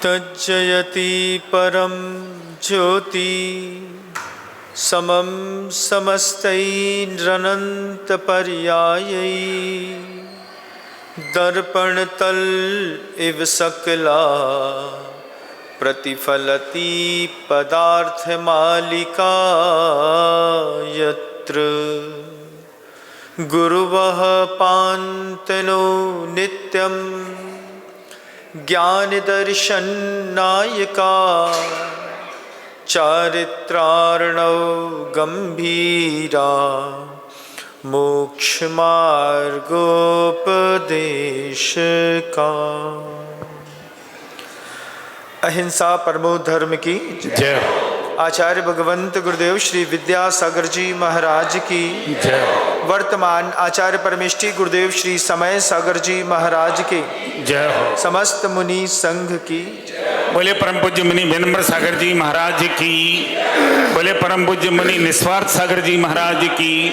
तज्जयति परम ज्योति समम समस्तैरनन्तपर्यायै दर्पणतल इव सकला प्रतिफलति पदार्थमालिका यत्र गुरुवः पान्तनो नित्यं ज्ञानदर्शननायका चारित्रार्णव गंभीरा मोक्षमार्गोपदेशका। अहिंसा परमो धर्म की जय। आचार्य भगवंत गुरुदेव श्री विद्यासागर जी महाराज की जय। वर्तमान आचार्य परमेष्ठी गुरुदेव श्री समय सागर जी महाराज के जय हो। समस्त मुनि संघ की बोले परम पूज्य मुनि विनम्र सागर जी महाराज की। बोले परम पूज्य मुनि निस्वार्थ सागर जी महाराज की।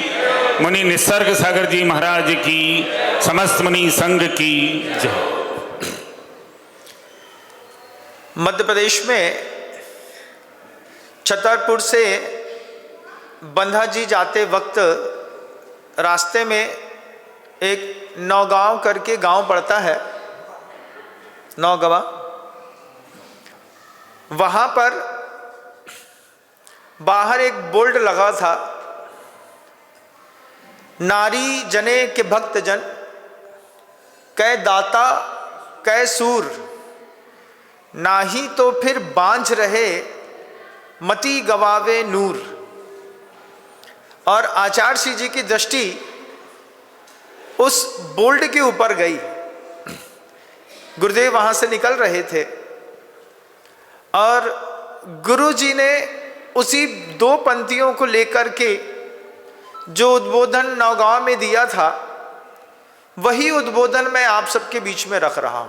मुनि निसर्ग सागर जी महाराज की। समस्त मुनि संघ की जय। मध्य प्रदेश में छतरपुर से बंधा जी जाते वक्त रास्ते में एक नौगांव करके गांव पड़ता है, नौगवा। वहां पर बाहर एक बोर्ड लगा था, नारी जने के भक्त जन कै दाता कै सूर, नाही तो फिर बांझ रहे मति गवावे नूर। और आचार्य श्री जी की दृष्टि उस बोर्ड के ऊपर गई। गुरुदेव वहां से निकल रहे थे और गुरु जी ने उसी दो पंक्तियों को लेकर के जो उद्बोधन नौगांव में दिया था, वही उद्बोधन मैं आप सबके बीच में रख रहा हूं।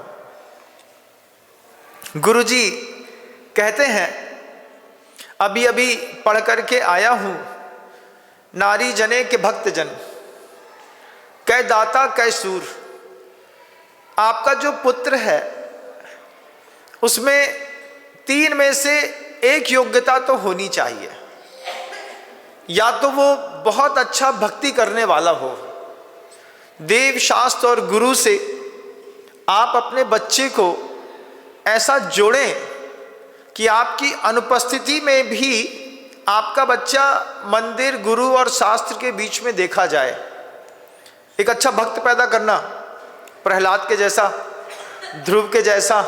गुरु जी कहते हैं, अभी अभी पढ़ करके आया हूं, नारी जने के भक्त जन कै दाता कै सूर। आपका जो पुत्र है उसमें तीन में से एक योग्यता तो होनी चाहिए। या तो वो बहुत अच्छा भक्ति करने वाला हो, देव शास्त्र और गुरु से आप अपने बच्चे को ऐसा जोड़ें कि आपकी अनुपस्थिति में भी आपका बच्चा मंदिर, गुरु और शास्त्र के बीच में देखा जाए। एक अच्छा भक्त पैदा करना, प्रहलाद के जैसा, ध्रुव के जैसा,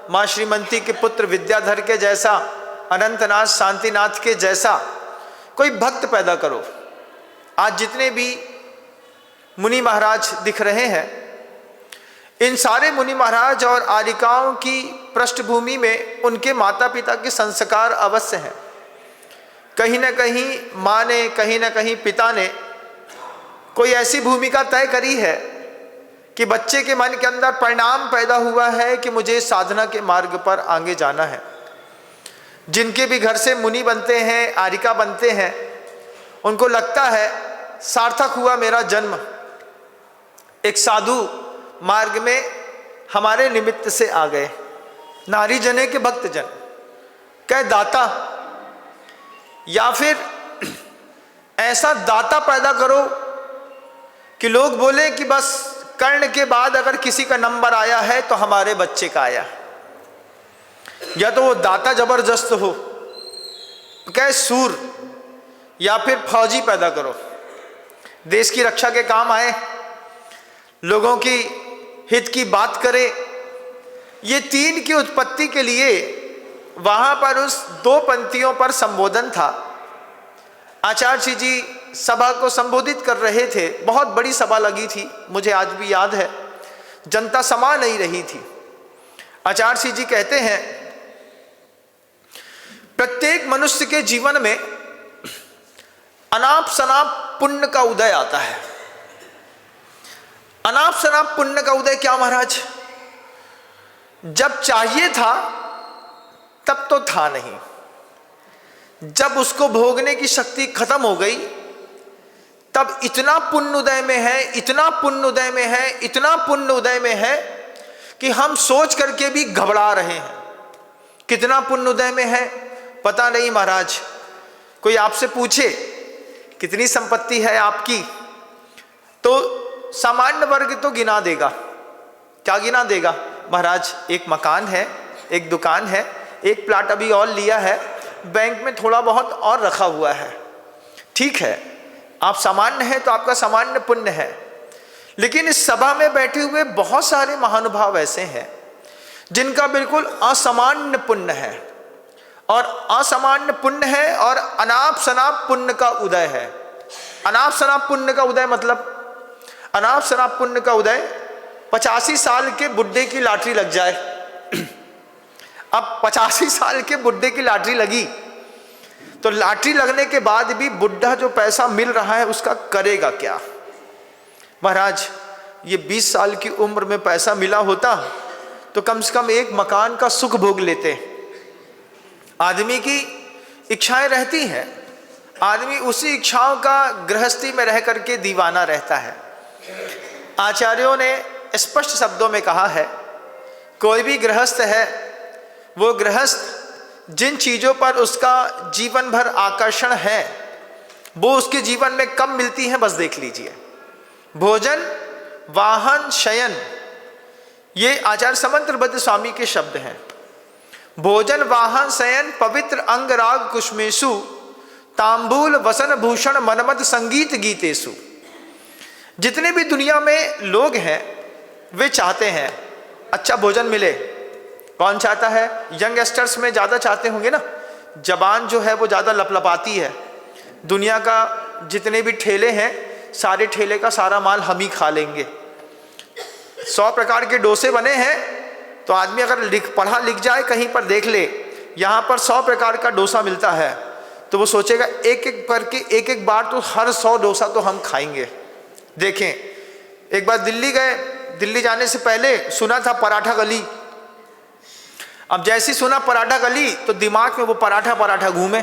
माँ श्रीमंती के पुत्र विद्याधर के जैसा, अनंतनाथ शांतिनाथ के जैसा कोई भक्त पैदा करो। आज जितने भी मुनि महाराज दिख रहे हैं, इन सारे मुनि महाराज और आर्यिकाओं की पृष्ठभूमि में उनके माता पिता के संस्कार अवश्य हैं। कहीं न कहीं माँ ने, कहीं न कहीं पिता ने कोई ऐसी भूमिका तय करी है कि बच्चे के मन के अंदर परिणाम पैदा हुआ है कि मुझे साधना के मार्ग पर आगे जाना है। जिनके भी घर से मुनि बनते हैं, आर्यिका बनते हैं, उनको लगता है सार्थक हुआ मेरा जन्म, एक साधु मार्ग में हमारे निमित्त से आ गए। नारी जने के भक्त जन कै दाता, या फिर ऐसा दाता पैदा करो कि लोग बोले कि बस कर्ण के बाद अगर किसी का नंबर आया है तो हमारे बच्चे का आया। या तो वो दाता जबरदस्त हो, कै सूर, या फिर फौजी पैदा करो, देश की रक्षा के काम आए, लोगों की हित की बात करे। ये तीन की उत्पत्ति के लिए वहां पर उस दो पंक्तियों पर संबोधन था। आचार्य श्री जी सभा को संबोधित कर रहे थे। बहुत बड़ी सभा लगी थी, मुझे आज भी याद है, जनता समा नहीं रही थी। आचार्य श्री जी कहते हैं, प्रत्येक मनुष्य के जीवन में अनाप शनाप पुण्य का उदय आता है। अनाप शनाप पुण्य का उदय क्या महाराज? जब चाहिए था तब तो था नहीं, जब उसको भोगने की शक्ति खत्म हो गई तब इतना पुण्य उदय में है, इतना पुण्य उदय में है, इतना पुण्य उदय में है कि हम सोच करके भी घबरा रहे हैं। कितना पुण्य उदय में है पता नहीं महाराज। कोई आपसे पूछे कितनी संपत्ति है आपकी, तो सामान्य वर्ग तो गिना देगा। क्या गिना देगा? महाराज एक मकान है, एक दुकान है, एक प्लाट अभी और लिया है, बैंक में थोड़ा बहुत और रखा हुआ है। ठीक है, आप सामान्य हैं तो आपका सामान्य पुण्य है। लेकिन इस सभा में बैठे हुए बहुत सारे महानुभाव ऐसे हैं जिनका बिल्कुल असामान्य पुण्य है, और असामान्य पुण्य है और अनाप शनाप पुण्य का उदय है। अनाप शनाप पुण्य का उदय मतलब, अनाप शनाप पुण्य का उदय 85 साल के बुढ़े की लॉटरी लग जाए। अब 85 साल के बुढ़े की लॉटरी लगी तो लॉटरी लगने के बाद भी बुढ़ा जो पैसा मिल रहा है उसका करेगा क्या? महाराज ये 20 साल की उम्र में पैसा मिला होता तो कम से कम एक मकान का सुख भोग लेते। आदमी की इच्छाएं रहती हैं, आदमी उसी इच्छाओं का गृहस्थी में रह करके दीवाना रहता है। आचार्यों ने स्पष्ट शब्दों में कहा है, कोई भी गृहस्थ है वो गृहस्थ जिन चीज़ों पर उसका जीवन भर आकर्षण है वो उसके जीवन में कब मिलती हैं बस देख लीजिए। भोजन, वाहन, शयन, ये आचार्य समंत्रबद्ध स्वामी के शब्द हैं। भोजन, वाहन, शयन, पवित्र अंग राग कुष्मेशु, तांबूल वसन भूषण मनमद संगीत गीतेशु। जितने भी दुनिया में लोग हैं वे चाहते हैं अच्छा भोजन मिले। कौन चाहता है? यंगस्टर्स में ज़्यादा चाहते होंगे ना, जबान जो है वो ज़्यादा लपलपाती है। दुनिया का जितने भी ठेले हैं सारे ठेले का सारा माल हम ही खा लेंगे। 100 प्रकार के डोसे बने हैं तो आदमी अगर पढ़ा लिख जाए कहीं पर देख ले यहाँ पर 100 प्रकार का डोसा मिलता है तो वो सोचेगा एक एक करके एक एक बार तो हर 100 डोसा तो हम खाएंगे। देखें, एक बार दिल्ली गए, दिल्ली जाने से पहले सुना था पराठा गली। अब जैसे सुना पराठा गली तो दिमाग में वो पराठा घूमे,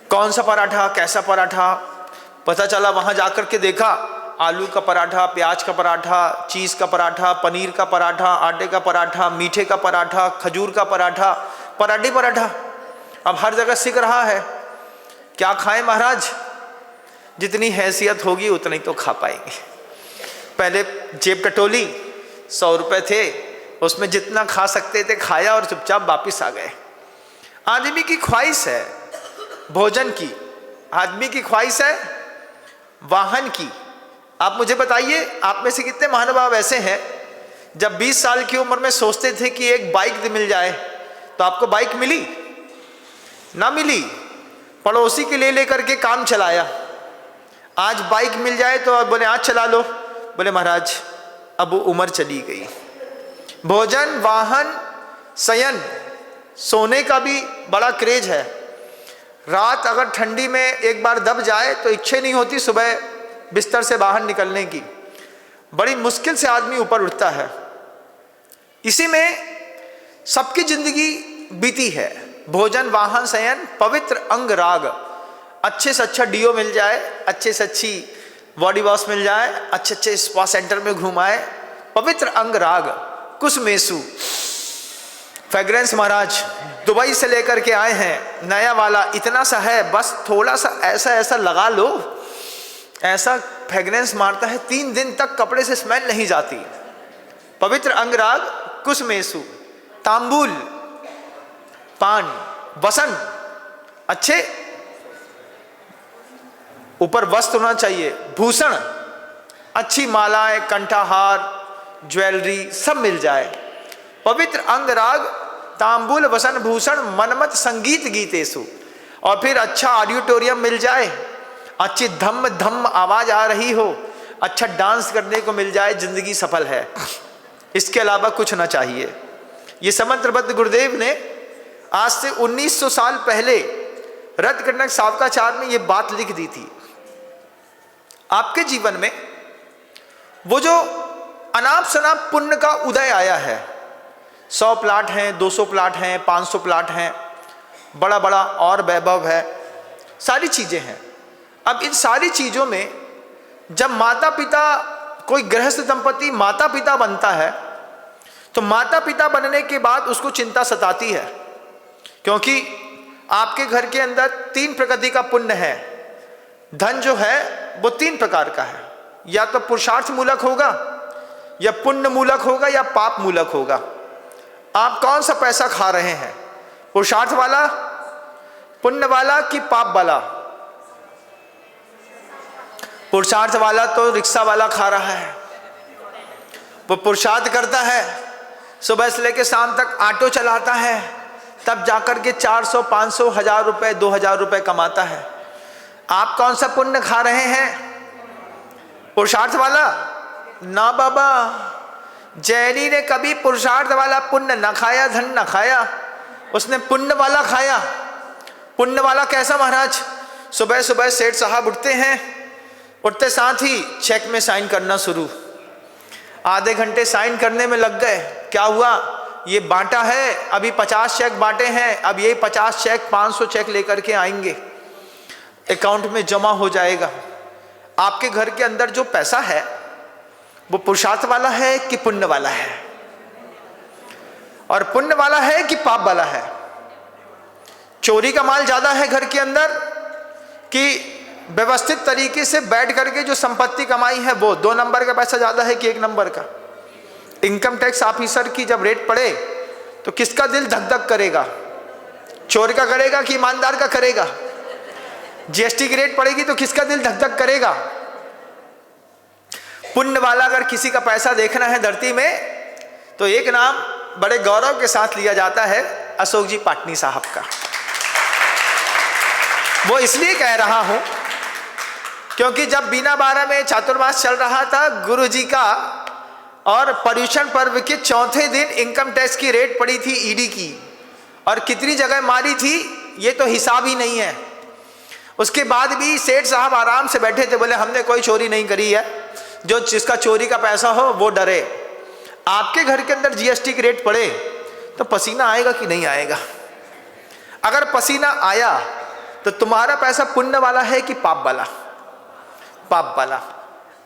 कौन सा पराठा, कैसा पराठा। पता चला वहाँ जाकर के देखा आलू का पराठा, प्याज का पराठा, चीज़ का पराठा, पनीर का पराठा, आटे का पराठा, मीठे का पराठा, खजूर का पराठा, पराठा। अब हर जगह सिक रहा है, क्या खाएं महाराज? जितनी हैसियत होगी उतनी तो खा पाएंगे। पहले जेब टटोली, 100 रुपये थे, उसमें जितना खा सकते थे खाया और चुपचाप वापिस आ गए। आदमी की ख्वाहिश है भोजन की, आदमी की ख्वाहिश है वाहन की। आप मुझे बताइए, आप में से कितने महानुभाव ऐसे हैं जब 20 साल की उम्र में सोचते थे कि एक बाइक मिल जाए, तो आपको बाइक मिली? ना मिली, पड़ोसी के ले लेकर के काम चलाया। आज बाइक मिल जाए तो अब बोले आज चला लो, बोले महाराज अब वो उम्र चली गई। भोजन, वाहन, शयन, सोने का भी बड़ा क्रेज है। रात अगर ठंडी में एक बार दब जाए तो इच्छा नहीं होती सुबह बिस्तर से बाहर निकलने की, बड़ी मुश्किल से आदमी ऊपर उठता है। इसी में सबकी जिंदगी बीती है। भोजन, वाहन, शयन, पवित्र अंग राग, अच्छे से अच्छा डीओ मिल जाए, अच्छे से अच्छी बॉडी वॉश मिल जाए, अच्छे स्पा सेंटर में घुमाए, पवित्र अंग राग कुसमेसु, फ्रेग्रेंस महाराज दुबई से लेकर के आए हैं, नया वाला इतना सा है, बस थोड़ा सा ऐसा लगा लो, ऐसा फ्रेग्रेंस मारता है 3 दिन तक कपड़े से स्मेल नहीं जाती। पवित्र अंगराग कुसमेसु, तांबूल, पान, वसन, अच्छे ऊपर वस्त्र होना चाहिए, भूषण, अच्छी मालाएं, कंठाहार, ज्वेलरी सब मिल जाए। पवित्र अंगराग, तांबूल, वसन, भूषण, मनमत संगीत गीतेसु, और फिर अच्छा ऑडिटोरियम मिल जाए, अच्छी धम आवाज आ रही हो, अच्छा डांस करने को मिल जाए, जिंदगी सफल है। इसके अलावा कुछ ना चाहिए। ये समंत्रबद्ध गुरुदेव ने आज से 1900 साल पहले रत्नकर्णक सावकाचार में ये बात लिख दी थी। आपके जीवन में वो जो अनाप शनाप पुण्य का उदय आया है, 100 प्लाट हैं, 200 प्लाट हैं, 500 प्लाट हैं, बड़ा बड़ा और वैभव है, सारी चीज़ें हैं। अब इन सारी चीज़ों में जब माता पिता, कोई गृहस्थ दंपति माता पिता बनता है तो माता पिता बनने के बाद उसको चिंता सताती है, क्योंकि आपके घर के अंदर 3 प्रकृति का पुण्य है। धन जो है वो 3 प्रकार का है, या तो पुरुषार्थ मूलक होगा, या पुण्य मूलक होगा, या पाप मूलक होगा। आप कौन सा पैसा खा रहे हैं? पुरुषार्थ वाला, पुण्य वाला कि पाप वाला? पुरुषार्थ वाला तो रिक्शा वाला खा रहा है। वो पुरुषार्थ करता है, सुबह से लेकर शाम तक ऑटो चलाता है, तब जाकर के 400, 500, 1000 रुपए, 2000 रुपए कमाता है। आप कौन सा पुण्य खा रहे हैं? पुरुषार्थ वाला? ना बाबा, जैनी ने कभी पुरुषार्थ वाला पुण्य न खाया, धन न खाया, उसने पुण्य वाला खाया। पुण्य वाला कैसा महाराज? सुबह सुबह सेठ साहब उठते हैं, उठते साथ ही चेक में साइन करना शुरू। आधे घंटे साइन करने में लग गए। क्या हुआ? ये बांटा है, अभी 50 चेक बांटे हैं, अब ये 50 चेक 500 चेक लेकर के आएंगे, अकाउंट में जमा हो जाएगा। आपके घर के अंदर जो पैसा है वो पुरुषार्थ वाला है कि पुण्य वाला है? और पुण्य वाला है कि पाप वाला है? चोरी का माल ज्यादा है घर के अंदर कि व्यवस्थित तरीके से बैठ करके जो संपत्ति कमाई है वो 2 नंबर का पैसा ज्यादा है कि 1 नंबर का? इनकम टैक्स ऑफिसर की जब रेट पड़े तो किसका दिल धक धक करेगा? चोर का करेगा कि ईमानदार का करेगा? जीएसटी की रेट पड़ेगी तो किसका दिल धक धक करेगा? पुण्य वाला अगर किसी का पैसा देखना है धरती में तो एक नाम बड़े गौरव के साथ लिया जाता है, अशोक जी पाटनी साहब का। वो इसलिए कह रहा हूं क्योंकि जब बीना बारा में चातुर्मास चल रहा था गुरु जी का, और पर्यूषण पर्व के चौथे दिन इनकम टैक्स की रेट पड़ी थी ईडी की, और कितनी जगह मारी थी ये तो हिसाब ही नहीं है। उसके बाद भी सेठ साहब आराम से बैठे थे, बोले हमने कोई चोरी नहीं करी है, जो जिसका चोरी का पैसा हो वो डरे। आपके घर के अंदर जीएसटी की रेट पड़े तो पसीना आएगा कि नहीं आएगा? अगर पसीना आया तो तुम्हारा पैसा पुण्य वाला है कि पाप वाला? पाप वाला।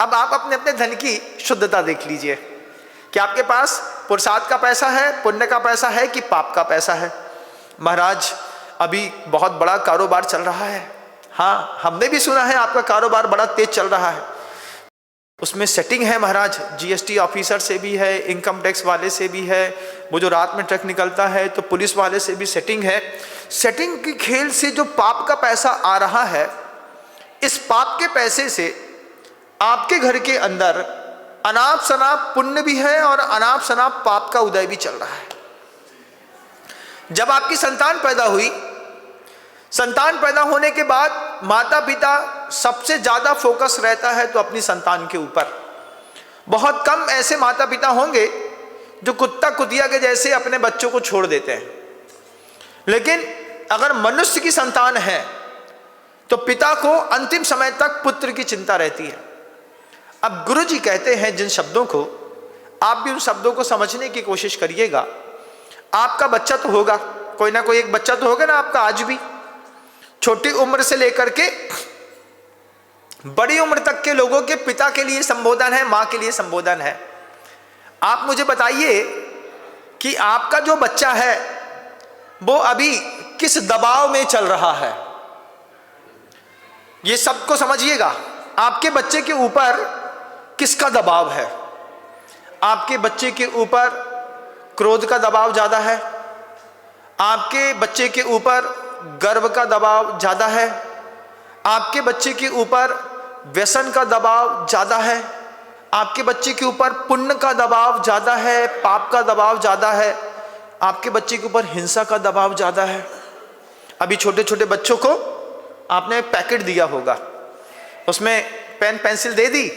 अब आप अपने अपने धन की शुद्धता देख लीजिए कि आपके पास पुरुषार्थ का पैसा है, पुण्य का पैसा है कि पाप का पैसा है। महाराज अभी बहुत बड़ा कारोबार चल रहा है। हाँ, हमने भी सुना है आपका कारोबार बड़ा तेज चल रहा है। उसमें सेटिंग है महाराज, जीएसटी ऑफिसर से भी है, इनकम टैक्स वाले से भी है, वो जो रात में ट्रक निकलता है तो पुलिस वाले से भी सेटिंग है। सेटिंग की खेल से जो पाप का पैसा आ रहा है, इस पाप के पैसे से आपके घर के अंदर अनाप शनाप पुण्य भी है और अनाप शनाप पाप का उदय भी चल रहा है। जब आपकी संतान पैदा हुई, संतान पैदा होने के बाद माता पिता सबसे ज्यादा फोकस रहता है तो अपनी संतान के ऊपर। बहुत कम ऐसे माता पिता होंगे जो कुत्ता कुतिया के जैसे अपने बच्चों को छोड़ देते हैं, लेकिन अगर मनुष्य की संतान है तो पिता को अंतिम समय तक पुत्र की चिंता रहती है। अब गुरु जी कहते हैं जिन शब्दों को, आप भी उन शब्दों को समझने की कोशिश करिएगा। आपका बच्चा तो होगा, कोई ना कोई एक बच्चा तो होगा ना आपका, आज भी छोटी उम्र से लेकर के बड़ी उम्र तक के लोगों के पिता के लिए संबोधन है, मां के लिए संबोधन है। आप मुझे बताइए कि आपका जो बच्चा है वो अभी किस दबाव में चल रहा है, ये सबको समझिएगा। आपके बच्चे के ऊपर किसका दबाव है? आपके बच्चे के ऊपर क्रोध का दबाव ज्यादा है, आपके बच्चे के ऊपर गर्व का दबाव ज्यादा है, आपके बच्चे के ऊपर व्यसन का दबाव ज्यादा है, आपके बच्चे के ऊपर पुण्य का दबाव ज्यादा है, पाप का दबाव ज्यादा है, आपके बच्चे के ऊपर हिंसा का दबाव ज्यादा है। अभी छोटे छोटे बच्चों को आपने पैकेट दिया होगा, उसमें पेन पेंसिल दे दी,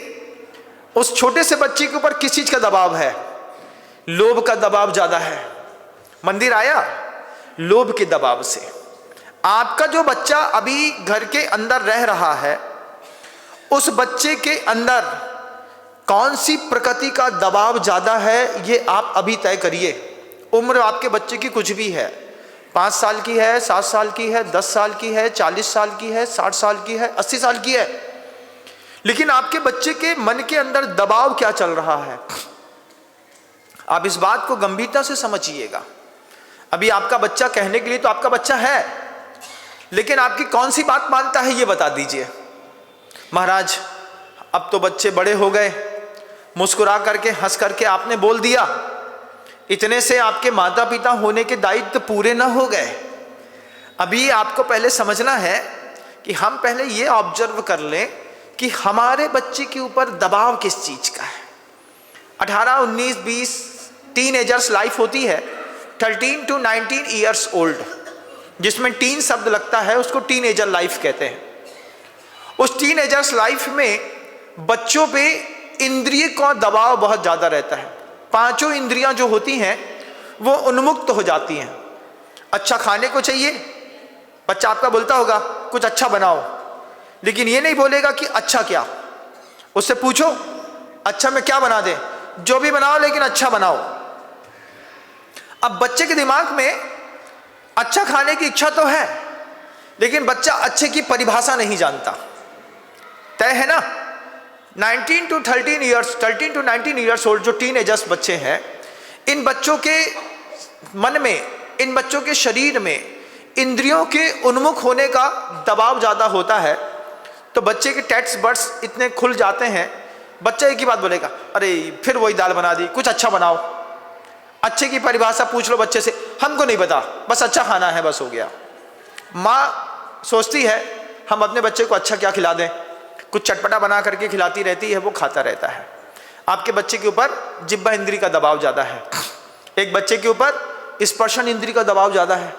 उस छोटे से बच्चे के ऊपर किस चीज का दबाव है? लोभ का दबाव ज्यादा है। मंदिर आया लोभ के दबाव से। आपका जो बच्चा अभी घर के अंदर रह रहा है, उस बच्चे के अंदर कौन सी प्रकृति का दबाव ज्यादा है, ये आप अभी तय करिए। उम्र आपके बच्चे की कुछ भी है, 5 साल की है, 7 साल की है, 10 साल की है, 40 साल की है, 60 साल की है, 80 साल की है, लेकिन आपके बच्चे के मन के अंदर दबाव क्या चल रहा है? आप इस बात को गंभीरता से समझिएगा। अभी आपका बच्चा कहने के लिए तो आपका बच्चा है, लेकिन आपकी कौन सी बात मानता है ये बता दीजिए। महाराज अब तो बच्चे बड़े हो गए, मुस्कुरा करके हंस करके आपने बोल दिया, इतने से आपके माता पिता होने के दायित्व पूरे न हो गए। अभी आपको पहले समझना है कि हम पहले ये ऑब्जर्व कर लें कि हमारे बच्चे के ऊपर दबाव किस चीज का है। 18, 19, 20 टीनेजर्स लाइफ होती है, 13 to 19 ईयर्स ओल्ड, जिसमें टीन शब्द लगता है, उसको टीनेजर लाइफ कहते हैं। उस टीनेजर्स लाइफ में बच्चों पे इंद्रिय का दबाव बहुत ज़्यादा रहता है। पांचों इंद्रियां जो होती हैं वो उन्मुक्त हो जाती हैं। अच्छा खाने को चाहिए, बच्चा आपका बोलता होगा कुछ अच्छा बनाओ, लेकिन ये नहीं बोलेगा कि अच्छा क्या। उससे पूछो अच्छा मैं क्या बना दे, जो भी बनाओ लेकिन अच्छा बनाओ। अब बच्चे के दिमाग में अच्छा खाने की इच्छा तो है, लेकिन बच्चा अच्छे की परिभाषा नहीं जानता। तय है ना, 19 to 19 ईयर्स ओल्ड जो टीनेजर्स बच्चे हैं, इन बच्चों के मन में, इन बच्चों के शरीर में इंद्रियों के उन्मुख होने का दबाव ज़्यादा होता है। तो बच्चे के टेस्ट बड्स इतने खुल जाते हैं, बच्चा एक ही बात बोलेगा, अरे फिर वही दाल बना दी, कुछ अच्छा बनाओ। अच्छे की परिभाषा पूछ लो बच्चे से, हमको नहीं पता, बस अच्छा खाना है, बस हो गया। माँ सोचती है हम अपने बच्चे को अच्छा क्या खिला दें, कुछ चटपटा बना करके खिलाती रहती है, वो खाता रहता है। आपके बच्चे के ऊपर जिह्वा इंद्री का दबाव ज़्यादा है, एक बच्चे के ऊपर स्पर्शन इंद्री का दबाव ज़्यादा है।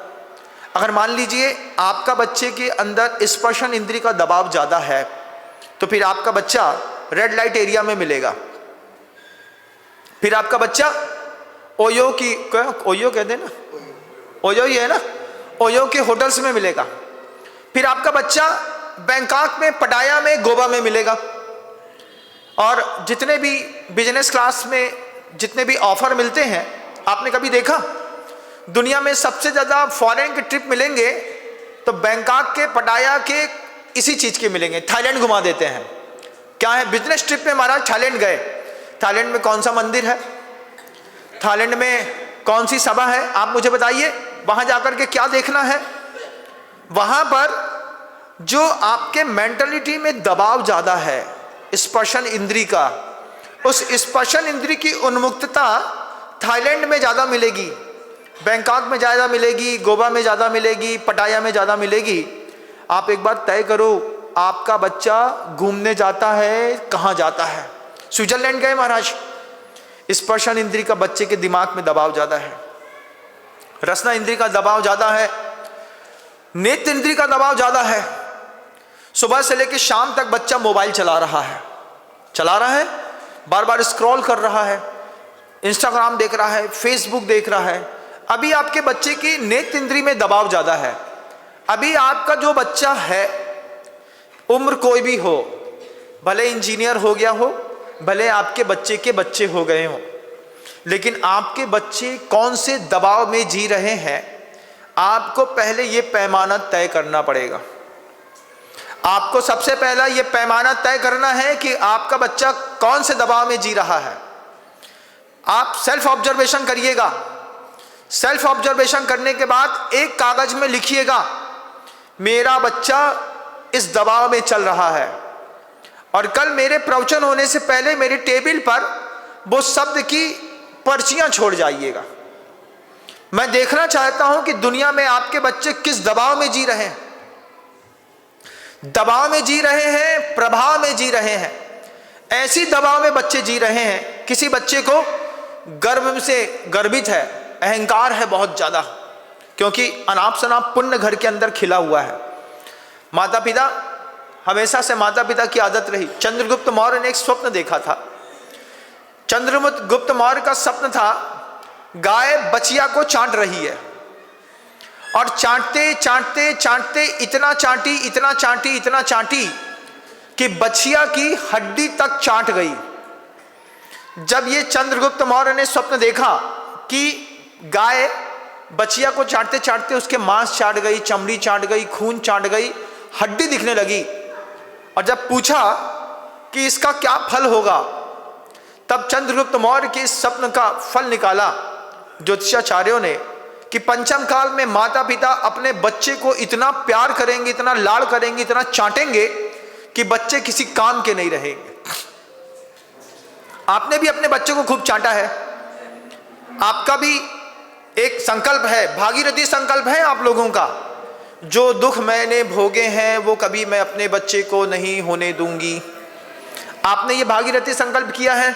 अगर मान लीजिए आपका बच्चे के अंदर स्पर्शन इंद्री का दबाव ज़्यादा है, तो फिर आपका बच्चा रेड लाइट एरिया में मिलेगा। फिर आपका बच्चा ओयो की, ओयो कहते हैं ना, ओयो ही है ना, ओयो के होटल्स में मिलेगा। फिर आपका बच्चा बैंकॉक में, पटाया में, गोवा में मिलेगा। और जितने भी बिजनेस क्लास में जितने भी ऑफर मिलते हैं, आपने कभी देखा दुनिया में सबसे ज़्यादा फॉरेन के ट्रिप मिलेंगे तो बैंकॉक के, पटाया के, इसी चीज़ के मिलेंगे। थाईलैंड घुमा देते हैं, क्या है बिजनेस ट्रिप में महाराज थाईलैंड गए। थाईलैंड में कौन सा मंदिर है, थाईलैंड में कौन सी सभा है, आप मुझे बताइए। वहां जाकर के क्या देखना है। वहां पर जो आपके मेंटलिटी में दबाव ज्यादा है स्पर्शन इंद्री का, उस स्पर्शन इंद्री की उन्मुक्तता थाईलैंड में ज्यादा मिलेगी, बैंकॉक में ज्यादा मिलेगी, गोवा में ज्यादा मिलेगी, पटाया में ज्यादा मिलेगी। आप एक बार तय करो, आपका बच्चा घूमने जाता है कहाँ जाता है। स्विट्जरलैंड गए महाराज, स्पर्शन इंद्री का बच्चे के दिमाग में दबाव ज्यादा है, रसना इंद्री का दबाव ज्यादा है, नेत्र इंद्री का दबाव ज्यादा है। सुबह से लेकर शाम तक बच्चा मोबाइल चला रहा है, बार बार स्क्रॉल कर रहा है, इंस्टाग्राम देख रहा है, फेसबुक देख रहा है। अभी आपके बच्चे की नेत्र इंद्री में दबाव ज्यादा है। अभी आपका जो बच्चा है, उम्र कोई भी हो, भले इंजीनियर हो गया हो, भले आपके बच्चे के बच्चे हो गए हों, लेकिन आपके बच्चे कौन से दबाव में जी रहे हैं, आपको पहले ये पैमाना तय करना पड़ेगा। आपको सबसे पहला ये पैमाना तय करना है कि आपका बच्चा कौन से दबाव में जी रहा है। आप सेल्फ ऑब्जर्वेशन करिएगा। सेल्फ ऑब्जर्वेशन करने के बाद एक कागज में लिखिएगा, मेरा बच्चा इस दबाव में चल रहा है। और कल मेरे प्रवचन होने से पहले मेरे टेबल पर वो शब्द की पर्चियां छोड़ जाइएगा। मैं देखना चाहता हूं कि दुनिया में आपके बच्चे किस दबाव में जी रहे हैं। दबाव में जी रहे हैं, प्रभाव में जी रहे हैं। ऐसी दबाव में बच्चे जी रहे हैं, किसी बच्चे को गर्भ से गर्वित है, अहंकार है बहुत ज्यादा, क्योंकि अनाप शनाप पुण्य घर के अंदर खिला हुआ है। माता पिता, हमेशा से माता पिता की आदत रही। चंद्रगुप्त मौर्य ने एक स्वप्न देखा था। चंद्रगुप्त मौर्य का स्वप्न था, गाय बछिया को चाट रही है और चाटते चाटते चाटते इतना चाटी कि बछिया की हड्डी तक चाट गई। जब ये चंद्रगुप्त मौर्य ने स्वप्न देखा कि गाय बछिया को चाटते चाटते उसके मांस चाट गई, चमड़ी चाट गई, खून चाट गई, हड्डी दिखने लगी, और जब पूछा कि इसका क्या फल होगा, तब चंद्रगुप्त मौर्य के इस स्वप्न का फल निकाला ज्योतिषाचार्यों ने कि पंचम काल में माता पिता अपने बच्चे को इतना प्यार करेंगे, इतना लाड़ करेंगे, इतना चाटेंगे कि बच्चे किसी काम के नहीं रहेंगे। आपने भी अपने बच्चे को खूब चाटा है, आपका भी एक संकल्प है, भागीरथी संकल्प है आप लोगों का, जो दुख मैंने भोगे हैं वो कभी मैं अपने बच्चे को नहीं होने दूंगी। आपने ये भागीरथी संकल्प किया है।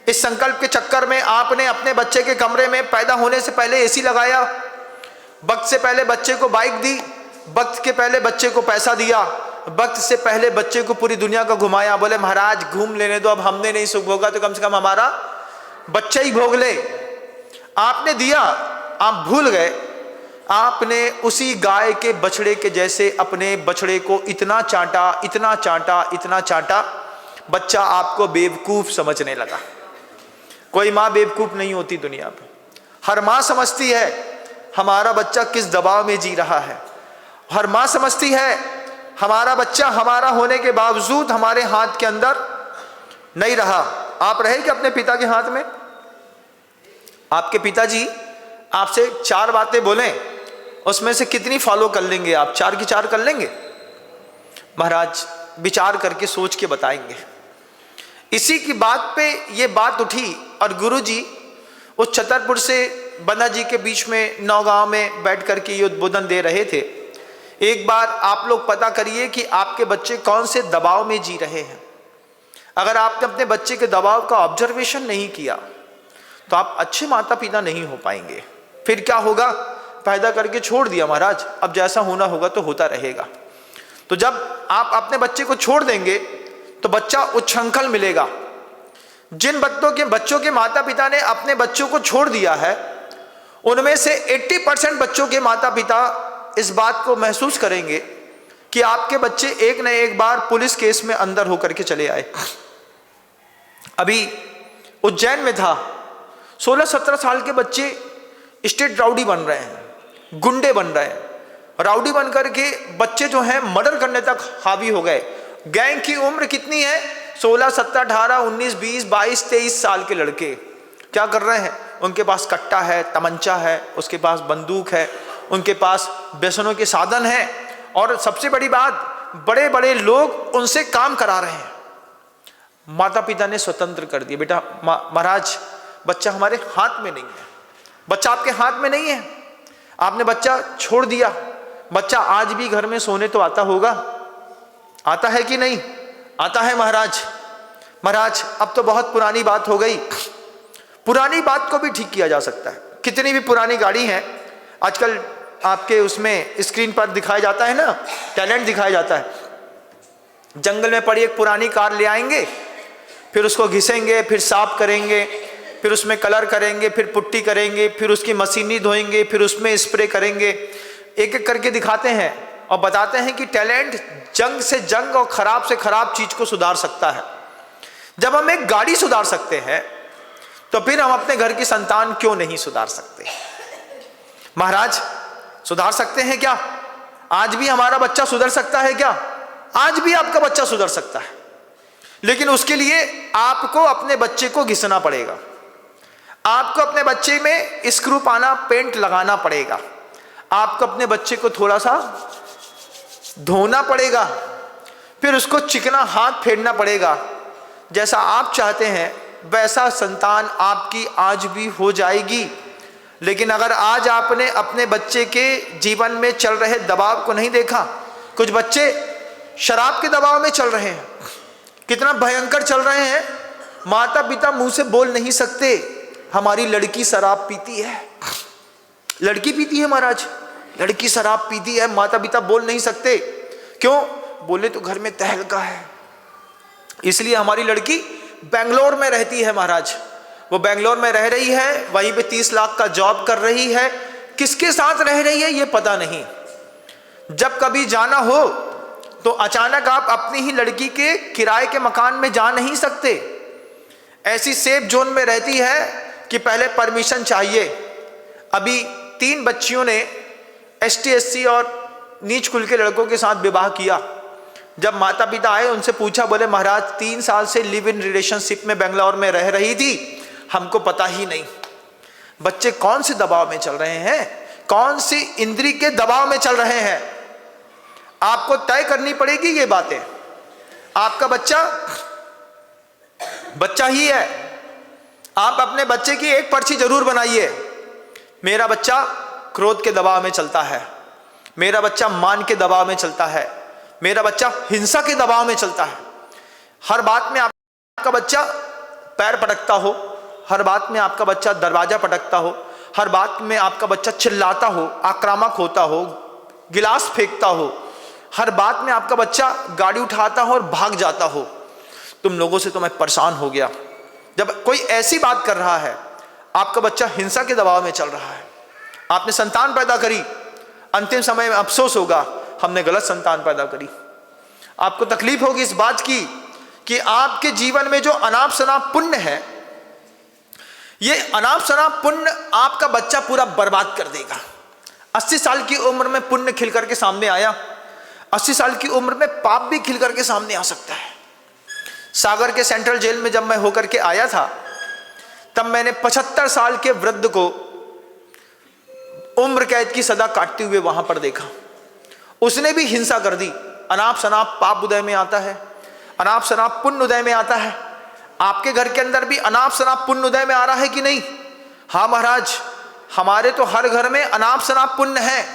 इस संकल्प के चक्कर में आपने अपने बच्चे के कमरे में पैदा होने से पहले एसी लगाया, वक्त से पहले बच्चे को बाइक दी, वक्त के पहले बच्चे को पैसा दिया, वक्त से पहले बच्चे को पूरी दुनिया को घुमाया। बोले महाराज घूम लेने दो, अब हमने नहीं सुख भोगा तो कम से कम हमारा बच्चा ही भोग ले। आपने दिया, आप भूल गए। आपने उसी गाय के बछड़े के जैसे अपने बछड़े को इतना चाटा, इतना चाटा, इतना चाटा, बच्चा आपको बेवकूफ समझने लगा। कोई माँ बेवकूफ नहीं होती दुनिया में। हर माँ समझती है हमारा बच्चा किस दबाव में जी रहा है। हर माँ समझती है हमारा बच्चा हमारा होने के बावजूद हमारे हाथ के अंदर नहीं रहा। आप रहे कि अपने पिता के हाथ में? आपके पिताजी आपसे 4 बातें बोलें, उसमें से कितनी फॉलो कर लेंगे आप? 4 की 4 कर लेंगे? महाराज विचार करके सोच के बताएंगे। इसी की बात पे ये बात उठी और गुरुजी उस छतरपुर से बन्ना जी के बीच में नौगांव में बैठ करके ये उद्बोधन दे रहे थे। एक बार आप लोग पता करिए कि आपके बच्चे कौन से दबाव में जी रहे हैं। अगर आपने अपने बच्चे के दबाव का ऑब्जर्वेशन नहीं किया तो आप अच्छे माता पिता नहीं हो पाएंगे। फिर क्या होगा? पैदा करके छोड़ दिया महाराज, अब जैसा होना होगा तो होता रहेगा। तो जब आप अपने बच्चे को छोड़ देंगे तो बच्चा उच्छृंखल मिलेगा। जिन बच्चों के माता पिता ने अपने बच्चों को छोड़ दिया है, उनमें से 80% बच्चों के माता पिता इस बात को महसूस करेंगे कि आपके बच्चे एक न एक बार पुलिस केस में अंदर होकर के चले आए। अभी उज्जैन में था, 16-17 साल के बच्चे स्टेट राउडी बन रहे हैं, गुंडे बन रहे हैं। राउडी बन करके बच्चे जो हैं मर्डर करने तक हावी हो गए। गैंग की उम्र कितनी है? 16, 17, 18, 19, 20, 22, 23 साल के लड़के क्या कर रहे हैं? उनके पास कट्टा है, तमंचा है, उसके पास बंदूक है, उनके पास व्यसनों के साधन हैं, और सबसे बड़ी बात, बड़े बड़े लोग उनसे काम करा रहे हैं। माता पिता ने स्वतंत्र कर दिया। बेटा महाराज बच्चा हमारे हाथ में नहीं है, बच्चा आपके हाथ में नहीं है, आपने बच्चा छोड़ दिया। बच्चा आज भी घर में सोने तो आता होगा, आता है कि नहीं? आता है महाराज। महाराज अब तो बहुत पुरानी बात हो गई, पुरानी बात को भी ठीक किया जा सकता है। कितनी भी पुरानी गाड़ी है, आजकल आपके उसमें स्क्रीन पर दिखाया जाता है ना, टैलेंट दिखाया जाता है। जंगल में पड़ी एक पुरानी कार ले आएंगे, फिर उसको घिसेंगे, फिर साफ करेंगे, फिर उसमें कलर करेंगे, फिर पुट्टी करेंगे, फिर उसकी मशीनी धोएंगे, फिर उसमें स्प्रे करेंगे। एक एक करके दिखाते हैं और बताते हैं कि टैलेंट जंग से जंग और खराब से खराब चीज को सुधार सकता है। जब हम एक गाड़ी सुधार सकते हैं तो फिर हम अपने घर की संतान क्यों नहीं सुधार सकते? महाराज सुधार सकते हैं क्या? आज भी हमारा बच्चा सुधर सकता है क्या? आज भी आपका बच्चा सुधर सकता है, लेकिन उसके लिए आपको अपने बच्चे को घिसना पड़ेगा, आपको अपने बच्चे में स्क्रू पाना, पेंट लगाना पड़ेगा, आपको अपने बच्चे को थोड़ा सा धोना पड़ेगा, फिर उसको चिकना हाथ फेरना पड़ेगा। जैसा आप चाहते हैं वैसा संतान आपकी आज भी हो जाएगी। लेकिन अगर आज आपने अपने बच्चे के जीवन में चल रहे दबाव को नहीं देखा, कुछ बच्चे शराब के दबाव में चल रहे हैं, कितना भयंकर चल रहे हैं। माता पिता मुंह से बोल नहीं सकते हमारी लड़की शराब पीती है, लड़की पीती है महाराज, लड़की शराब पीती है, माता पिता बोल नहीं सकते। क्यों? बोले तो घर में तहलका है। इसलिए हमारी लड़की बेंगलोर में रहती है महाराज, वो बेंगलोर में रह रही है, वहीं पे 30 लाख का जॉब कर रही है। किसके साथ रह रही है ये पता नहीं। जब कभी जाना हो तो अचानक आप अपनी ही लड़की के किराए के मकान में जा नहीं सकते। ऐसी सेफ जोन में रहती है कि पहले परमिशन चाहिए। अभी 3 बच्चियों ने ST SC और नीच कुल के लड़कों के साथ विवाह किया। जब माता पिता आए, उनसे पूछा, बोले महाराज 3 साल से लिव इन रिलेशनशिप में बेंगलोर में रह रही थी, हमको पता ही नहीं। बच्चे कौन से दबाव में चल रहे हैं, कौन सी इंद्री के दबाव में चल रहे हैं, आपको तय करनी पड़ेगी ये बातें। आपका बच्चा बच्चा ही है। आप अपने बच्चे की एक पर्ची जरूर बनाइए। मेरा बच्चा क्रोध के दबाव में चलता है, मेरा बच्चा मान के दबाव में चलता है, मेरा बच्चा हिंसा के दबाव में चलता है। हर बात में आपका बच्चा पैर पटकता हो, हर बात में आपका बच्चा दरवाजा पटकता हो, हर बात में आपका बच्चा चिल्लाता हो, आक्रामक होता हो, गिलास फेंकता हो, हर बात में आपका बच्चा गाड़ी उठाता हो और भाग जाता हो। तुम लोगों से तो मैं परेशान हो गया। जब कोई ऐसी बात कर रहा है, आपका बच्चा हिंसा के दबाव में चल रहा है। आपने संतान पैदा करी, अंतिम समय में अफसोस होगा हमने गलत संतान पैदा करी। आपको तकलीफ होगी इस बात की कि आपके जीवन में जो अनाप शनाप पुण्य है, ये अनाप शनाप पुण्य आपका बच्चा पूरा बर्बाद कर देगा। 80 साल की उम्र में पुण्य खिल करके सामने आया, 80 साल की उम्र में पाप भी खिल करके सामने आ सकता है। सागर के सेंट्रल जेल में जब मैं होकर के आया था, तब मैंने 75 साल के वृद्ध को उम्र कैद की सजा काटते हुए वहां पर देखा। उसने भी हिंसा कर दी। अनाप शनाप पाप उदय में आता है, अनाप शनाप पुण्य उदय में आता है। आपके घर के अंदर भी अनाप शनाप पुण्य उदय में आ रहा है कि नहीं? हाँ महाराज, हमारे तो हर घर में अनाप शनाप पुण्य है।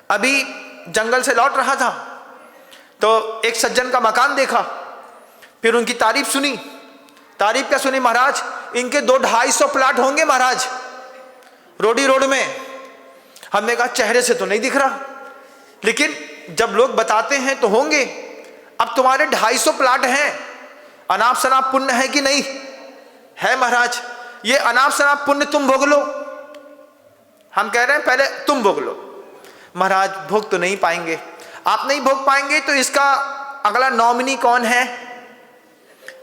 अभी जंगल से लौट रहा था तो एक सज्जन का मकान देखा, फिर उनकी तारीफ सुनी। तारीफ क्या सुनी महाराज? इनके 200-250 प्लाट होंगे महाराज रोडी रोड में। हमने कहा चेहरे से तो नहीं दिख रहा, लेकिन जब लोग बताते हैं तो होंगे। अब तुम्हारे 250 प्लाट हैं, अनाप शनाप पुण्य है कि नहीं है महाराज? ये अनाप शनाप पुण्य तुम भोग लो। हम कह रहे हैं पहले तुम भोग लो। महाराज भोग तो नहीं पाएंगे। आप नहीं भोग पाएंगे तो इसका अगला नॉमिनी कौन है?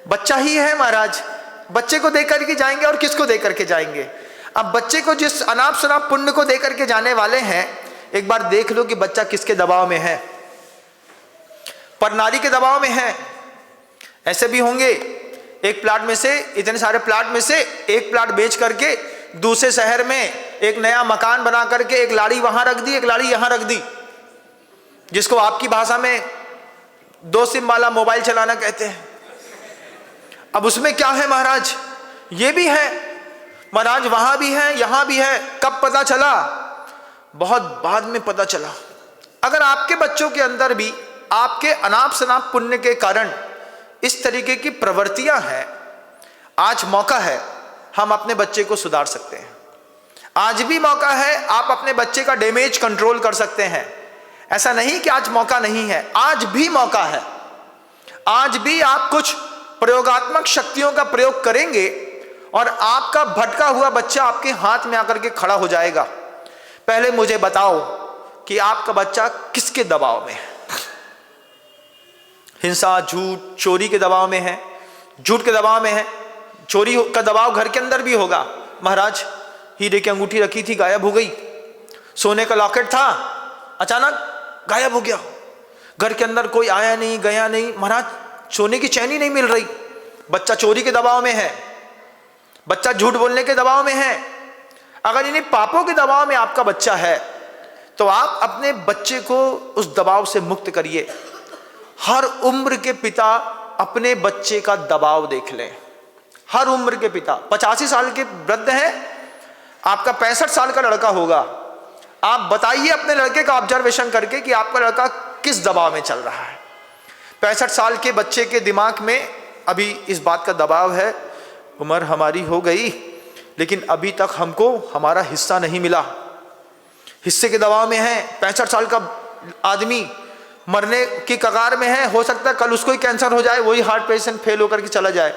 बच्चा ही है महाराज। बच्चे को देकर के जाएंगे और किसको देकर के जाएंगे? अब बच्चे को जिस अनाप शनाप पुण्य को देकर के जाने वाले हैं, एक बार देख लो कि बच्चा किसके दबाव में है। पर नारी के दबाव में है। ऐसे भी होंगे, एक प्लाट में से, इतने सारे प्लाट में से एक प्लाट बेच करके दूसरे शहर में एक नया मकान बना करके एक लाड़ी वहां रख दी, एक लाड़ी यहां रख दी, जिसको आपकी भाषा में 2 सिम वाला मोबाइल चलाना कहते हैं। अब उसमें क्या है महाराज? ये भी है महाराज, वहां भी है, यहां भी है। कब पता चला? बहुत बाद में पता चला। अगर आपके बच्चों के अंदर भी आपके अनाप शनाप पुण्य के कारण इस तरीके की प्रवृत्तियां हैं, आज मौका है, हम अपने बच्चे को सुधार सकते हैं। आज भी मौका है, आप अपने बच्चे का डैमेज कंट्रोल कर सकते हैं। ऐसा नहीं कि आज मौका नहीं है, आज भी मौका है। आज भी आप कुछ प्रयोगात्मक शक्तियों का प्रयोग करेंगे और आपका भटका हुआ बच्चा आपके हाथ में आकर के खड़ा हो जाएगा। पहले मुझे बताओ कि आपका बच्चा किसके दबाव में है? हिंसा, झूठ, चोरी के दबाव में है, झूठ के दबाव में है। चोरी का दबाव घर के अंदर भी होगा। महाराज हीरे की अंगूठी रखी थी, गायब हो गई। सोने का लॉकेट था, अचानक गायब हो गया। घर के अंदर कोई आया नहीं, गया नहीं। महाराज सोने की चैन ही नहीं मिल रही। बच्चा चोरी के दबाव में है, बच्चा झूठ बोलने के दबाव में है। अगर इन्हीं पापों के दबाव में आपका बच्चा है तो आप अपने बच्चे को उस दबाव से मुक्त करिए। हर उम्र के पिता अपने बच्चे का दबाव देख लें। हर उम्र के पिता, 85 साल के वृद्ध हैं, आपका 65 साल का लड़का होगा। आप बताइए अपने लड़के का ऑब्जर्वेशन करके कि आपका लड़का किस दबाव में चल रहा है। 65 साल के बच्चे के दिमाग में अभी इस बात का दबाव है, उम्र हमारी हो गई लेकिन अभी तक हमको हमारा हिस्सा नहीं मिला। हिस्से के दबाव में है। 65 साल का आदमी मरने की कगार में है। हो सकता है कल उसको ही कैंसर हो जाए, वही हार्ट पेशेंट फेल होकर के चला जाए।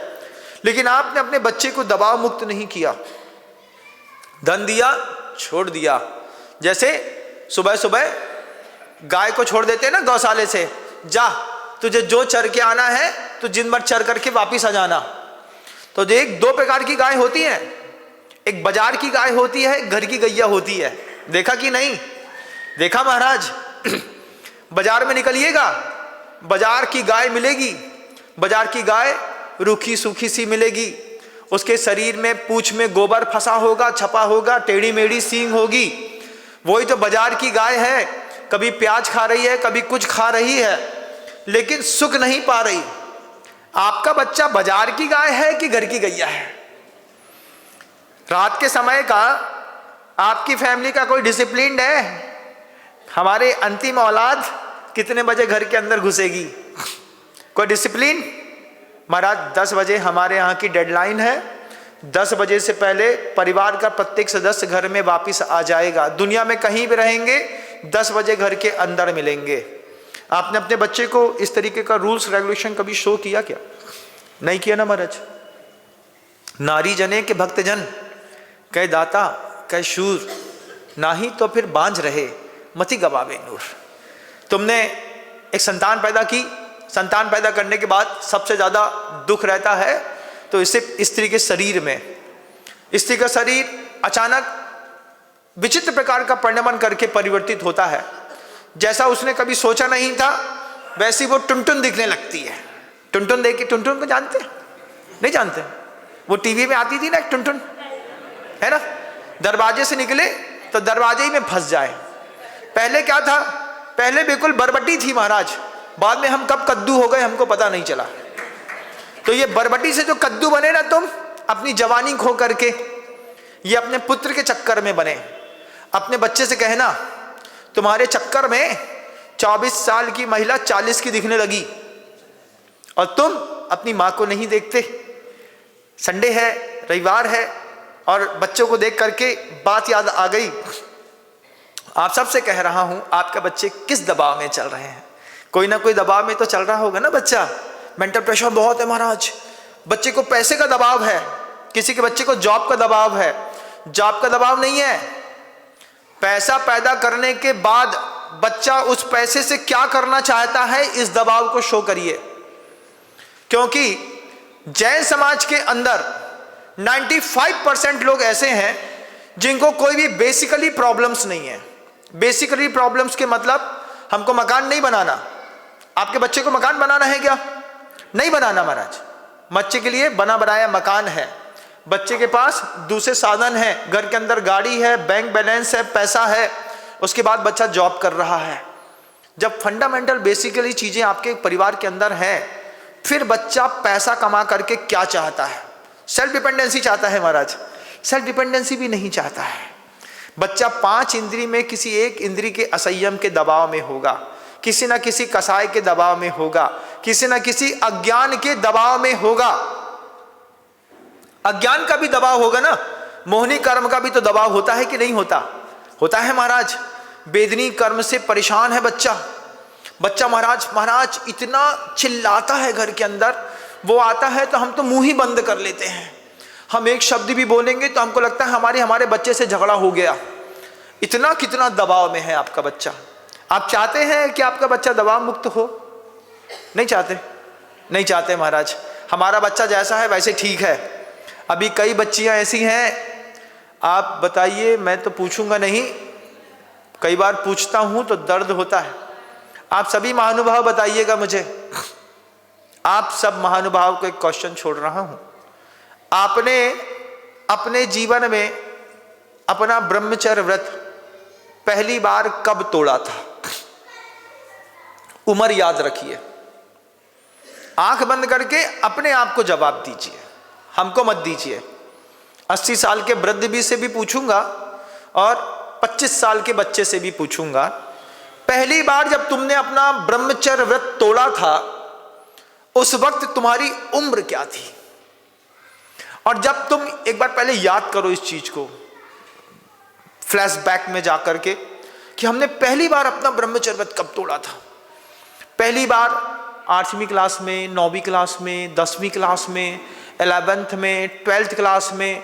लेकिन आपने अपने बच्चे को दबाव मुक्त नहीं किया। धन दिया, छोड़ दिया। जैसे सुबह सुबह गाय को छोड़ देते हैं ना गौशाले से, जा तुझे जो चर के आना है तो दिन भर चर करके वापिस आ जाना। तो एक 2 प्रकार की गाय होती है, एक बाजार की गाय होती है, घर की गैया होती है। देखा कि नहीं देखा महाराज? बाजार में निकलिएगा, बाजार की गाय मिलेगी, बाजार की गाय रूखी सूखी सी मिलेगी, उसके शरीर में पूंछ में गोबर फंसा होगा, छपा होगा, टेढ़ी मेढ़ी सींग होगी। वही तो बाजार की गाय है, कभी प्याज खा रही है, कभी कुछ खा रही है, लेकिन सुख नहीं पा रही। आपका बच्चा बाजार की गाय है कि घर की गैया है? रात के समय का आपकी फैमिली का कोई डिसिप्लिन है? हमारे अंतिम औलाद कितने बजे घर के अंदर घुसेगी? कोई डिसिप्लिन? महाराज 10 बजे हमारे यहाँ की डेडलाइन है, 10 बजे से पहले परिवार का प्रत्येक सदस्य घर में वापस आ जाएगा। दुनिया में कहीं भी रहेंगे 10 बजे घर के अंदर मिलेंगे। आपने अपने बच्चे को इस तरीके का रूल्स रेगुलेशन कभी शो किया क्या? नहीं किया ना महाराज। नारी जने के भक्तजन कह दाता कह शूर, नाही तो फिर बांझ रहे मति गवावे नूर। तुमने एक संतान पैदा की, संतान पैदा करने के बाद सबसे ज़्यादा दुख रहता है तो इससे स्त्री के शरीर में, स्त्री का शरीर अचानक विचित्र प्रकार का परिणमन करके परिवर्तित होता है। जैसा उसने कभी सोचा नहीं था वैसी वो टुनटुन दिखने लगती है। टुनटुन देखिए, टुनटुन को जानते हैं? नहीं जानते? वो टीवी में आती थी ना एक टुनटुन, है ना, दरवाजे से निकले तो दरवाजे ही में फंस जाए। पहले क्या था? पहले बिल्कुल बरबटी थी महाराज, बाद में हम कब कद्दू हो गए हमको पता नहीं चला। तो ये बरबटी से जो कद्दू बने ना तुम, अपनी जवानी खो करके, ये अपने पुत्र के चक्कर में बने। अपने बच्चे से कहना तुम्हारे चक्कर में 24 साल की महिला 40 की दिखने लगी और तुम अपनी माँ को नहीं देखते। संडे है, रविवार है और बच्चों को देख करके बात याद आ गई। आप सबसे कह रहा हूं, आपके बच्चे किस दबाव में चल रहे हैं? कोई ना कोई दबाव में तो चल रहा होगा ना बच्चा। मेंटल प्रेशर बहुत है महाराज। बच्चे को पैसे का दबाव है, किसी के बच्चे को जॉब का दबाव है। जॉब का दबाव नहीं है, पैसा पैदा करने के बाद बच्चा उस पैसे से क्या करना चाहता है, इस दबाव को शो करिए। क्योंकि जैन समाज के अंदर 95% लोग ऐसे हैं जिनको कोई भी बेसिकली प्रॉब्लम्स नहीं है। बेसिकली प्रॉब्लम्स के मतलब हमको मकान नहीं बनाना। आपके बच्चे को मकान बनाना है क्या? नहीं बनाना महाराज। बच्चे के लिए बना बनाया मकान है, बच्चे के पास दूसरे साधन है, घर के अंदर गाड़ी है, बैंक बैलेंस है, पैसा है, उसके बाद बच्चा जॉब कर रहा है। जब फंडामेंटल बेसिकली चीजें आपके परिवार के अंदर हैं, फिर बच्चा पैसा कमा करके क्या चाहता है? सेल्फ डिपेंडेंसी चाहता है महाराज। सेल्फ डिपेंडेंसी भी नहीं चाहता है। बच्चा 5 इंद्री में किसी एक इंद्री के असंयम के दबाव में होगा, किसी ना किसी कसाय के दबाव में होगा, किसी ना किसी अज्ञान के दबाव में होगा। अज्ञान का भी दबाव होगा ना, मोहनी कर्म का भी तो दबाव होता है कि नहीं होता? होता है महाराज। वेदनी कर्म से परेशान है बच्चा। बच्चा महाराज इतना चिल्लाता है घर के अंदर, वो आता है तो हम तो मुंह ही बंद कर लेते हैं। हम एक शब्द भी बोलेंगे तो हमको लगता है हमारे बच्चे से झगड़ा हो गया। इतना कितना दबाव में है आपका बच्चा। आप चाहते हैं कि आपका बच्चा दबाव मुक्त हो? नहीं चाहते? नहीं चाहते महाराज। हमारा बच्चा जैसा है वैसे ठीक है। अभी कई बच्चियां ऐसी हैं, आप बताइए, मैं तो पूछूंगा नहीं, कई बार पूछता हूं तो दर्द होता है। आप सभी महानुभाव बताइएगा मुझे, आप सब महानुभाव को एक क्वेश्चन छोड़ रहा हूं। आपने अपने जीवन में अपना ब्रह्मचर्य व्रत पहली बार कब तोड़ा था? उम्र याद रखिए, आंख बंद करके अपने आप को जवाब दीजिए, हमको मत दीजिए। 80 साल के वृद्ध भी से भी पूछूंगा और 25 साल के बच्चे से भी पूछूंगा, पहली बार जब तुमने अपना ब्रह्मचर्य व्रत तोड़ा था उस वक्त तुम्हारी उम्र क्या थी? और जब तुम एक बार पहले याद करो इस चीज को, फ्लैशबैक में जाकर के, कि हमने पहली बार अपना ब्रह्मचर्य व्रत कब तोड़ा था। पहली बार 8वीं क्लास में, 9वीं क्लास में, 10वीं क्लास में, 11th में, 12th क्लास में।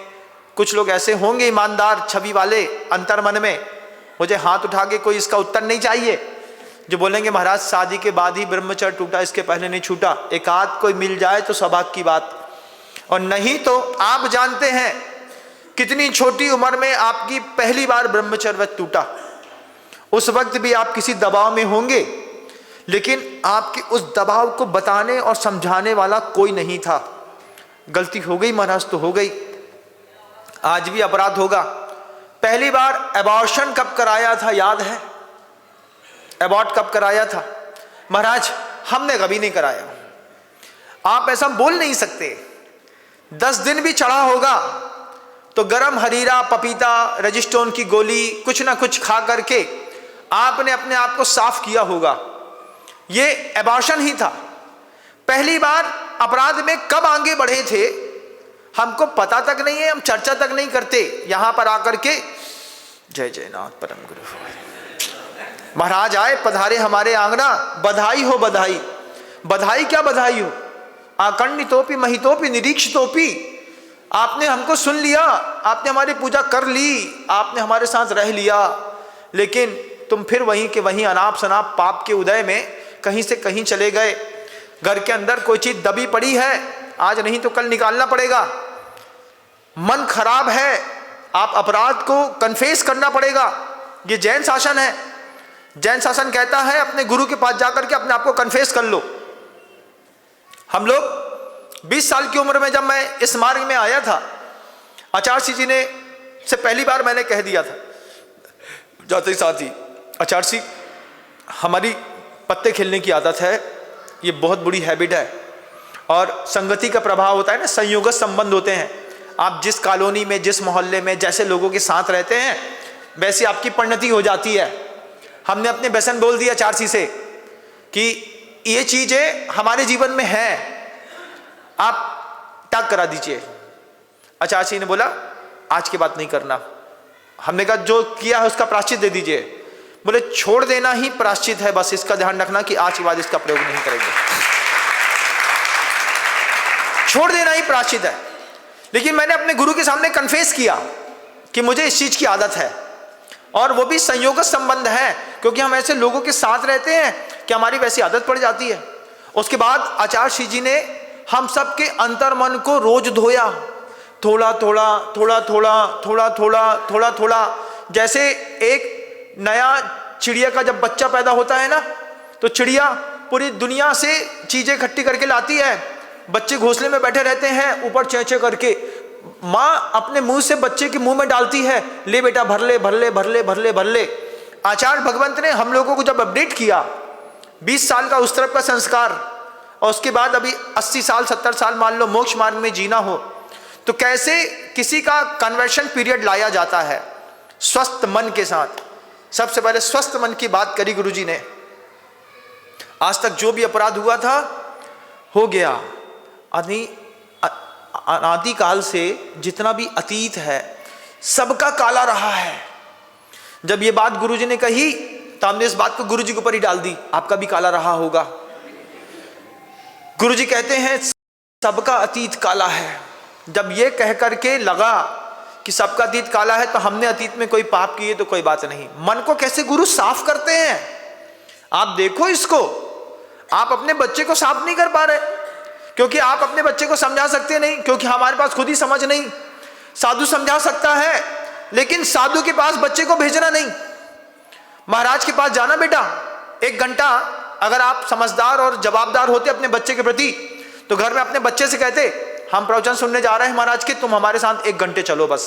कुछ लोग ऐसे होंगे ईमानदार छवि वाले अंतर मन में, मुझे हाथ उठा के कोई इसका उत्तर नहीं चाहिए, जो बोलेंगे महाराज शादी के बाद ही ब्रह्मचर्य टूटा, इसके पहले नहीं छूटा। एक आध कोई मिल जाए तो सौभाग्य की बात, और नहीं तो आप जानते हैं कितनी छोटी उम्र में आपकी पहली बार ब्रह्मचर्य टूटा। उस वक्त भी आप किसी दबाव में होंगे, लेकिन आपके उस दबाव को बताने और समझाने वाला कोई नहीं था। गलती हो गई महाराज तो हो गई, आज भी अपराध होगा। पहली बार एबॉर्शन कब कराया था याद है? एबॉर्ट कब कराया था? महाराज हमने कभी नहीं कराया। आप ऐसा बोल नहीं सकते। 10 दिन भी चढ़ा होगा तो गरम हरीरा, पपीता, रजिस्टोन की गोली, कुछ ना कुछ खा करके आपने अपने आप को साफ किया होगा। ये एबॉर्शन ही था। पहली बार अपराध में कब आगे बढ़े थे हमको पता तक नहीं है, हम चर्चा तक नहीं करते। यहां पर आकर के जय जयनाथ परम गुरु महाराज आए, पधारे हमारे आंगना, बधाई हो बधाई। बधाई क्या बधाई हो, आकर्णितोपि महितोपि निरीक्षितोपि। आपने हमको सुन लिया, आपने हमारी पूजा कर ली, आपने हमारे साथ रह लिया, लेकिन तुम फिर वहीं के वहीं अनाप शनाप पाप के उदय में कहीं से कहीं चले गए। घर के अंदर कोई चीज दबी पड़ी है, आज नहीं तो कल निकालना पड़ेगा। मन खराब है, आप अपराध को कन्फेस करना पड़ेगा। ये जैन शासन है। जैन शासन कहता है अपने गुरु के पास जाकर के अपने आप को कन्फेस कर लो। हम लोग 20 साल की उम्र में जब मैं इस मार्ग में आया था, आचार्य जी ने से पहली बार मैंने कह दिया था जाते ही साथ ही, आचार्य हमारी पत्ते खेलने की आदत है, ये बहुत बुरी हैबिट है और संगति का प्रभाव होता है ना, संयोगत संबंध होते हैं। आप जिस कॉलोनी में, जिस मोहल्ले में जैसे लोगों के साथ रहते हैं वैसी आपकी परिणति हो जाती है। हमने अपने व्यसन बोल दिया आचार्य से कि ये चीजें हमारे जीवन में है, आप त्याग करा दीजिए। आचार्य ने बोला आज के बाद नहीं करना। हमने कहा जो किया है उसका प्रायश्चित दे दीजिए। बोले छोड़ देना ही प्रायश्चित है, बस इसका ध्यान रखना कि आज के बाद इसका प्रयोग नहीं करेंगे। छोड़ देना ही प्रायश्चित है। लेकिन मैंने अपने गुरु के सामने कन्फेस किया कि मुझे इस चीज की आदत है, और वो भी संयोगत संबंध है, क्योंकि हम ऐसे लोगों के साथ रहते हैं कि हमारी वैसी आदत पड़ जाती है। उसके बाद आचार्य जी ने हम सबके अंतर्मन को रोज धोया, थोड़ा थोड़ा थोड़ा थोड़ा थोड़ा थोड़ा थोड़ा थोड़ा। जैसे एक नया चिड़िया का जब बच्चा पैदा होता है ना, तो चिड़िया पूरी दुनिया से चीजें इकट्ठी करके लाती है। बच्चे घोंसले में बैठे रहते हैं, ऊपर चेंचे करके माँ अपने मुंह से बच्चे के मुंह में डालती है, ले बेटा भर ले भर ले भर ले भर ले भर ले। आचार्य भगवंत ने हम लोगों को जब अपडेट किया, 20 साल का उस तरफ का संस्कार, और उसके बाद अभी 80 साल 70 साल मान लो मोक्ष मार्ग में जीना हो, तो कैसे किसी का कन्वर्शन पीरियड लाया जाता है स्वस्थ मन के साथ। सबसे पहले स्वस्थ मन की बात करी गुरुजी ने। आज तक जो भी अपराध हुआ था हो गया। अनादिकाल से जितना भी अतीत है सबका काला रहा है। जब ये बात गुरुजी ने कही तो हमने इस बात को गुरुजी के ऊपर ही डाल दी, आपका भी काला रहा होगा। गुरुजी कहते हैं सबका अतीत काला है। जब ये कह करके लगा कि सबका अतीत काला है तो हमने अतीत में कोई पाप किए तो कोई बात नहीं। मन को कैसे गुरु साफ करते हैं, आप देखो इसको। आप अपने बच्चे को साफ नहीं कर पा रहे क्योंकि आप अपने बच्चे को समझा सकते नहीं, क्योंकि हमारे पास खुद ही समझ नहीं। साधु समझा सकता है लेकिन साधु के पास बच्चे को भेजना नहीं। महाराज के पास जाना बेटा 1 घंटा, अगर आप समझदार और जवाबदार होते अपने बच्चे के प्रति तो घर में अपने बच्चे से कहते हम प्रवचन सुनने जा रहे हैं महाराज के, तुम हमारे साथ 1 घंटे चलो, बस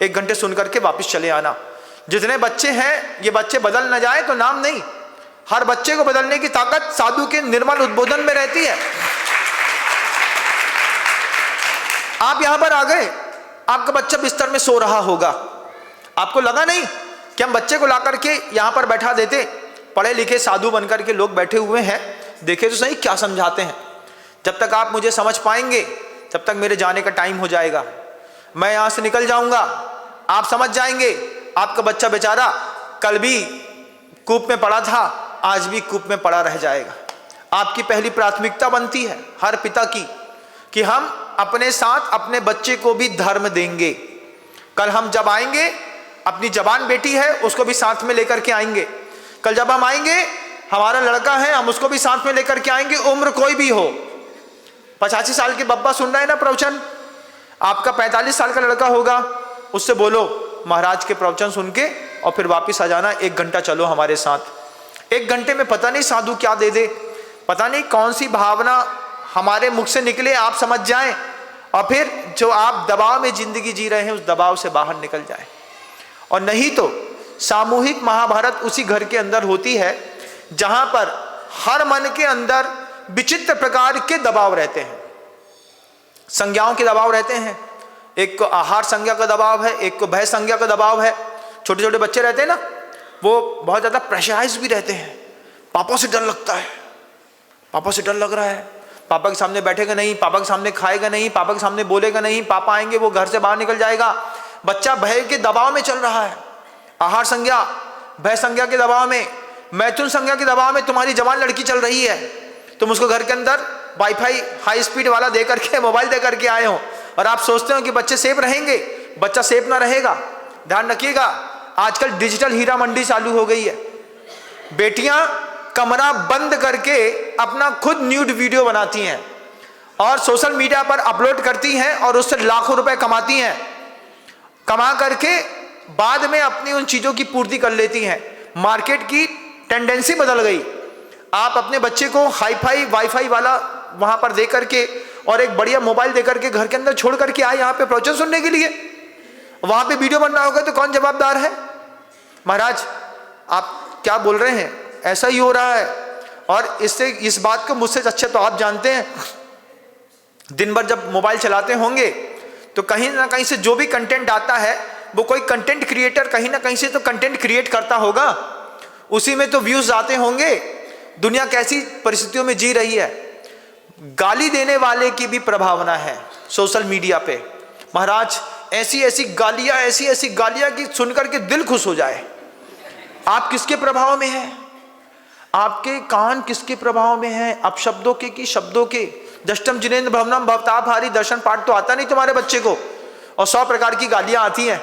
1 घंटे सुन करके वापस चले आना। जितने बच्चे हैं ये बच्चे बदल न जाए तो नाम नहीं, हर बच्चे को बदलने की ताकत साधु के निर्मल उद्बोधन में रहती है। आप यहां पर आ गए, आपका बच्चा बिस्तर में सो रहा होगा, आपको लगा नहीं कि हम बच्चे को ला करके यहां पर बैठा देते, पढ़े लिखे साधु बनकर के लोग बैठे हुए हैं, देखे तो सही क्या समझाते हैं। जब तक आप मुझे समझ पाएंगे तब तक मेरे जाने का टाइम हो जाएगा, मैं यहां से निकल जाऊंगा, आप समझ जाएंगे आपका बच्चा बेचारा कल भी कूप में पड़ा था, आज भी कूप में पड़ा रह जाएगा। आपकी पहली प्राथमिकता बनती है हर पिता की कि हम अपने साथ अपने बच्चे को भी धर्म देंगे। कल हम जब आएंगे, अपनी जवान बेटी है उसको भी साथ में लेकर के आएंगे। कल जब हम आएंगे, हमारा लड़का है हम उसको भी साथ में लेकर के आएंगे, उम्र कोई भी हो। 85 साल के बब्बा सुन रहे हैं ना प्रवचन, आपका 45 साल का लड़का होगा, उससे बोलो महाराज के प्रवचन सुन के और फिर वापस आ जाना, 1 घंटा चलो हमारे साथ। 1 घंटे में पता नहीं साधु क्या दे दे, पता नहीं कौन सी भावना हमारे मुख से निकले, आप समझ जाएं, और फिर जो आप दबाव में जिंदगी जी रहे हैं उस दबाव से बाहर निकल जाएं। और नहीं तो सामूहिक महाभारत उसी घर के अंदर होती है जहां पर हर मन के अंदर विचित्र प्रकार के दबाव रहते हैं, संज्ञाओं के दबाव रहते हैं। एक को आहार संज्ञा का दबाव है, एक को भय संज्ञा का दबाव है। छोटे छोटे बच्चे रहते हैं ना, वो बहुत ज़्यादा प्रेशराइज भी रहते हैं। पापा से डर लगता है, पापा से डर लग रहा है, पापा के सामने बैठेगा नहीं, पापा के सामने खाएगा नहीं, पापा के सामने बोलेगा नहीं, पापा आएंगे वो घर से बाहर निकल जाएगा। बच्चा भय के दबाव में चल रहा है, आहार संज्ञा, भय संज्ञा के दबाव में, मैथुन संज्ञा के दबाव में। तुम्हारी जवान लड़की चल रही है, तुम उसको घर के अंदर वाईफाई हाई स्पीड वाला दे करके, मोबाइल दे करके आए हो, और आप सोचते हो कि बच्चे सेफ रहेंगे। बच्चा सेफ ना रहेगा। ध्यान रखिएगा, आजकल डिजिटल हीरा मंडी चालू हो गई है। बेटियां कमरा बंद करके अपना खुद न्यूड वीडियो बनाती हैं और सोशल मीडिया पर अपलोड करती हैं और उससे लाखों रुपए कमाती हैं। कमा करके बाद में अपनी उन चीजों की पूर्ति कर लेती हैं। मार्केट की टेंडेंसी बदल गई। आप अपने बच्चे को हाईफाई वाईफाई वाला वहां पर दे करके और एक बढ़िया मोबाइल दे करके घर के अंदर छोड़ करके आए यहाँ पे प्रवचन सुनने के लिए, वहां पे वीडियो बन रहा होगा तो कौन जवाबदार है? महाराज आप क्या बोल रहे हैं? ऐसा ही हो रहा है। और इससे इस बात को मुझसे अच्छे तो आप जानते हैं, दिन भर जब मोबाइल चलाते होंगे तो कहीं ना कहीं से जो भी कंटेंट आता है वो कोई कंटेंट क्रिएटर कहीं ना कहीं से तो कंटेंट क्रिएट करता होगा, उसी में तो व्यूज आते होंगे। दुनिया कैसी परिस्थितियों में जी रही है। गाली देने वाले की भी प्रभावना है सोशल मीडिया पे। महाराज ऐसी ऐसी गालियां कि सुनकर के दिल खुश हो जाए। आप किसके प्रभाव में हैं? आपके कान किसके प्रभाव में हैं? अपशब्दों के कि शब्दों के? दष्टम जिनेन्द्र भवनम भवतापहारी, दर्शन पाठ तो आता नहीं तुम्हारे बच्चे को, और 100 प्रकार की गालियां आती हैं।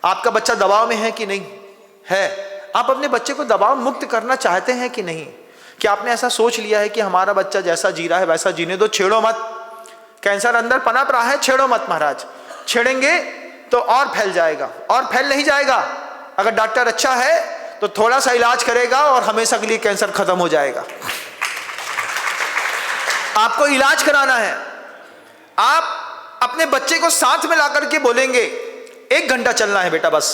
आपका बच्चा दबाव में है कि नहीं है? आप अपने बच्चे को दबाव मुक्त करना चाहते हैं कि नहीं? क्या आपने ऐसा सोच लिया है कि हमारा बच्चा जैसा जी रहा है वैसा जीने दो, छेड़ो मत। कैंसर अंदर पनप रहा है, छेड़ो मत महाराज। छेड़ेंगे तो और फैल जाएगा, और फैल नहीं जाएगा। अगर डॉक्टर अच्छा है तो थोड़ा सा इलाज करेगा और हमेशा के लिए कैंसर खत्म हो जाएगा। आपको इलाज कराना है। आप अपने बच्चे को साथ में ला करके बोलेंगे 1 घंटा चलना है बेटा बस,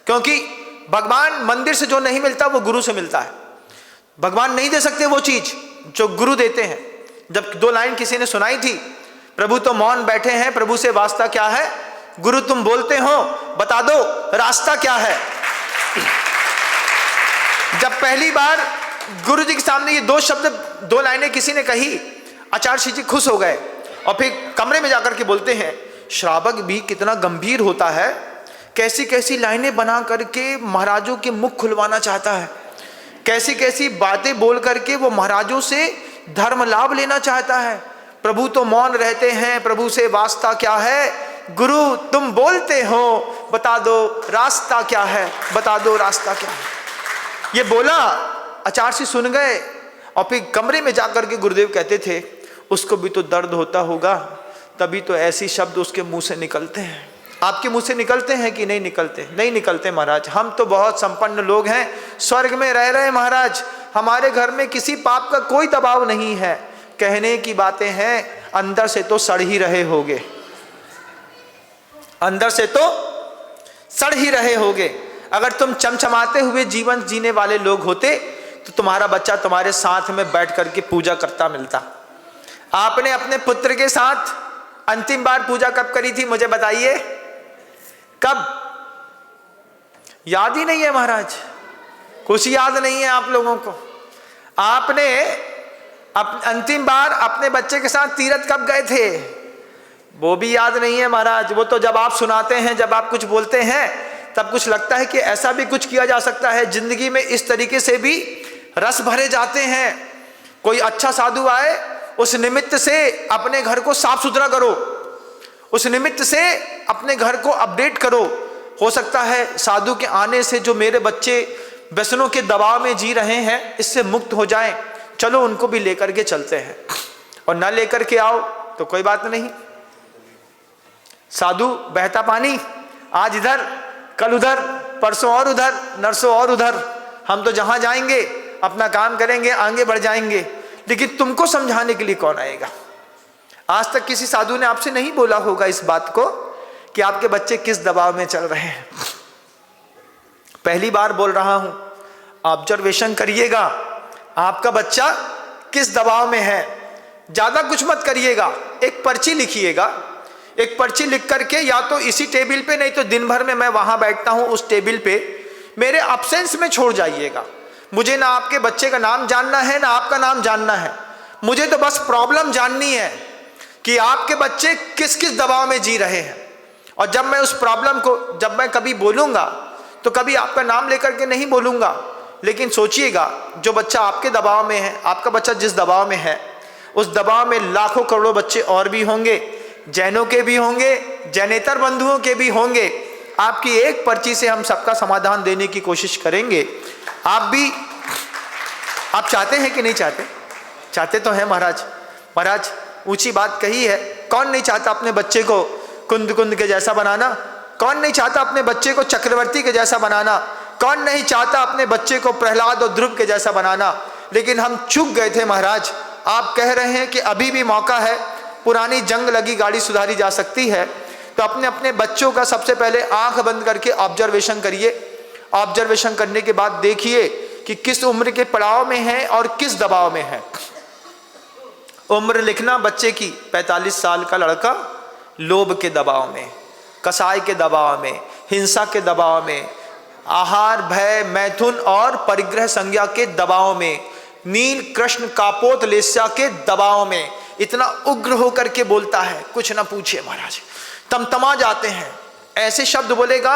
क्योंकि भगवान मंदिर से जो नहीं मिलता वो गुरु से मिलता है। भगवान नहीं दे सकते वो चीज जो गुरु देते हैं। जब 2 लाइन किसी ने सुनाई थी, प्रभु तो मौन बैठे हैं, प्रभु से वास्ता क्या है, गुरु तुम बोलते हो बता दो रास्ता क्या है। जब पहली बार गुरु जी के सामने ये 2 शब्द 2 लाइनें किसी ने कही, आचार्य जी खुश हो गए और फिर कमरे में जाकर के बोलते हैं, श्रावक भी कितना गंभीर होता है, कैसी कैसी लाइनें बना करके महाराजों के मुख खुलवाना चाहता है, कैसी कैसी बातें बोल करके वो महाराजों से धर्म लाभ लेना चाहता है। प्रभु तो मौन रहते हैं, प्रभु से वास्ता क्या है, गुरु तुम बोलते हो बता दो रास्ता क्या है, बता दो रास्ता क्या है। ये बोला, आचार्य सुन गए और फिर कमरे में जाकर के गुरुदेव कहते थे, उसको भी तो दर्द होता होगा, तभी तो ऐसी शब्द उसके मुंह से निकलते हैं। आपके मुंह से निकलते हैं कि नहीं निकलते? नहीं निकलते महाराज। हम तो बहुत संपन्न लोग हैं, स्वर्ग में रह रहे महाराज, हमारे घर में किसी पाप का कोई दबाव नहीं है। कहने की बातें हैं, अंदर से तो सड़ ही रहे होगे, अंदर से तो सड़ ही रहे होगे। अगर तुम चमचमाते हुए जीवन जीने वाले लोग होते तो तुम्हारा बच्चा तुम्हारे साथ में बैठ करके पूजा करता मिलता। आपने अपने पुत्र के साथ अंतिम बार पूजा कब करी थी मुझे बताइए? कब? याद ही नहीं है महाराज, कुछ याद नहीं है आप लोगों को। आपने अंतिम बार अपने बच्चे के साथ तीर्थ कब गए थे वो भी याद नहीं है महाराज। वो तो जब आप सुनाते हैं, जब आप कुछ बोलते हैं, तब कुछ लगता है कि ऐसा भी कुछ किया जा सकता है जिंदगी में, इस तरीके से भी रस भरे जाते हैं। कोई अच्छा साधु आए, उस निमित्त से अपने घर को साफ सुथरा करो, उस निमित्त से अपने घर को अपडेट करो। हो सकता है साधु के आने से जो मेरे बच्चे व्यसनों के दबाव में जी रहे हैं इससे मुक्त हो जाएं, चलो उनको भी लेकर के चलते हैं। और ना लेकर के आओ तो कोई बात नहीं। साधु बहता पानी, आज इधर कल उधर, परसों और उधर, नरसों और उधर, हम तो जहां जाएंगे अपना काम करेंगे, आगे बढ़ जाएंगे, लेकिन तुमको समझाने के लिए कौन आएगा? आज तक किसी साधु ने आपसे नहीं बोला होगा इस बात को कि आपके बच्चे किस दबाव में चल रहे हैं। पहली बार बोल रहा हूं, ऑब्जर्वेशन करिएगा आपका बच्चा किस दबाव में है। ज्यादा कुछ मत करिएगा, एक पर्ची लिखिएगा, एक पर्ची लिख करके या तो इसी टेबल पे, नहीं तो दिन भर में मैं वहां बैठता हूं उस टेबल पे, मेरे अब्सेंस में छोड़ जाइएगा। मुझे ना आपके बच्चे का नाम जानना है ना आपका नाम जानना है, मुझे तो बस प्रॉब्लम जाननी है कि आपके बच्चे किस किस दबाव में जी रहे हैं। और जब मैं उस प्रॉब्लम को, जब मैं कभी बोलूंगा तो कभी आपका नाम लेकर के नहीं बोलूंगा, लेकिन सोचिएगा जो बच्चा आपके दबाव में है, आपका बच्चा जिस दबाव में है, उस दबाव में लाखों करोड़ों बच्चे और भी होंगे, जैनों के भी होंगे, जैनेतर बंधुओं के भी होंगे। आपकी एक पर्ची से हम सबका समाधान देने की कोशिश करेंगे। आप चाहते हैं कि नहीं चाहते? चाहते तो हैं महाराज। महाराज ऊंची बात कही है, कौन नहीं चाहता अपने बच्चे को कुंद कुंद के जैसा बनाना? कौन नहीं चाहता अपने बच्चे को चक्रवर्ती के जैसा बनाना? कौन नहीं चाहता अपने बच्चे को प्रहलाद और ध्रुव के जैसा बनाना? लेकिन हम चूक गए थे महाराज। आप कह रहे हैं कि अभी भी मौका है, पुरानी जंग लगी गाड़ी सुधारी जा सकती है, तो अपने अपने बच्चों का सबसे पहले आंख बंद करके ऑब्जर्वेशन करिए। ऑब्जर्वेशन करने के बाद देखिए कि किस उम्र के पड़ाव में है और किस दबाव में है। उम्र लिखना बच्चे की, 45 साल का लड़का लोभ के दबाव में, कसाई के दबाव में, हिंसा के दबाव में, आहार भय मैथुन और परिग्रह संज्ञा के दबाव में, नील कृष्ण कापोत लेस्या के दबाव में, इतना उग्र होकर के बोलता है कुछ ना पूछिए महाराज, तमतमा जाते हैं। ऐसे शब्द बोलेगा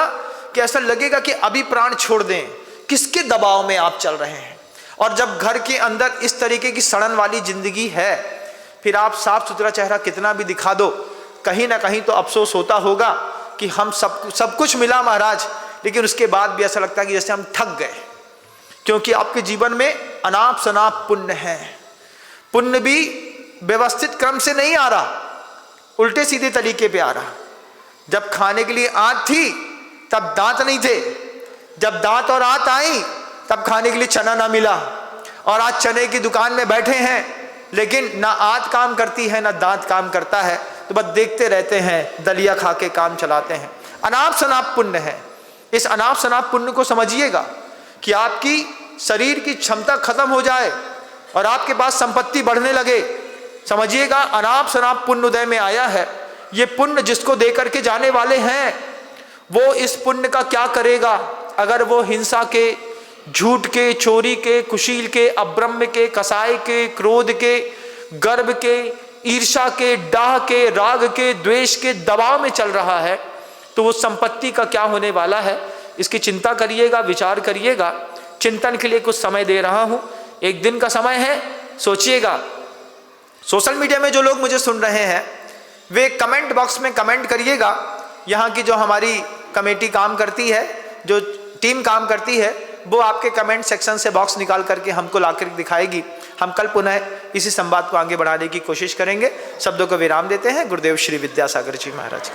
कि ऐसा लगेगा कि अभी प्राण छोड़ दें। किसके दबाव में आप चल रहे हैं? और जब घर के अंदर इस तरीके की सड़न वाली जिंदगी है, फिर आप साफ सुथरा चेहरा कितना भी दिखा दो, कहीं ना कहीं तो अफसोस होता होगा कि हम सब कुछ मिला महाराज, लेकिन उसके बाद भी ऐसा लगता है कि जैसे हम थक गए, क्योंकि आपके जीवन में अनाप शनाप पुण्य है। पुण्य भी व्यवस्थित क्रम से नहीं आ रहा, उल्टे सीधे तरीके पे आ रहा। जब खाने के लिए आंत थी तब दांत नहीं थे, जब दांत और आंत आई तब खाने के लिए चना ना मिला, और आज चने की दुकान में बैठे हैं, लेकिन ना आंत काम करती है ना दांत काम करता है, तो बस देखते रहते हैं, दलिया खा के काम चलाते हैं। अनाप शनाप पुण्य है। इस अनाप शनाप पुण्य को समझिएगा कि आपकी शरीर की क्षमता खत्म हो जाए और आपके पास संपत्ति बढ़ने लगे, समझिएगा अनाप शनाप पुण्य उदय में आया है। ये पुण्य जिसको दे करके जाने वाले हैं, वो इस पुण्य का क्या करेगा अगर वो हिंसा के, झूठ के, चोरी के, कुशील के, अब्रह्म के, कसाई के, क्रोध के, गर्व के, ईर्षा के, डाह के, राग के, द्वेष के दबाव में चल रहा है, तो वो संपत्ति का क्या होने वाला है, इसकी चिंता करिएगा, विचार करिएगा। चिंतन के लिए कुछ समय दे रहा हूं, एक दिन का समय है, सोचिएगा। सोशल मीडिया में जो लोग मुझे सुन रहे हैं वे कमेंट बॉक्स में कमेंट करिएगा। यहाँ की जो हमारी कमेटी काम करती है, जो टीम काम करती है, वो आपके कमेंट सेक्शन से बॉक्स निकाल करके हमको लाकर दिखाएगी। हम कल पुनः इसी संवाद को आगे बढ़ाने की कोशिश करेंगे। शब्दों को विराम देते हैं। गुरुदेव श्री विद्यासागर जी महाराज।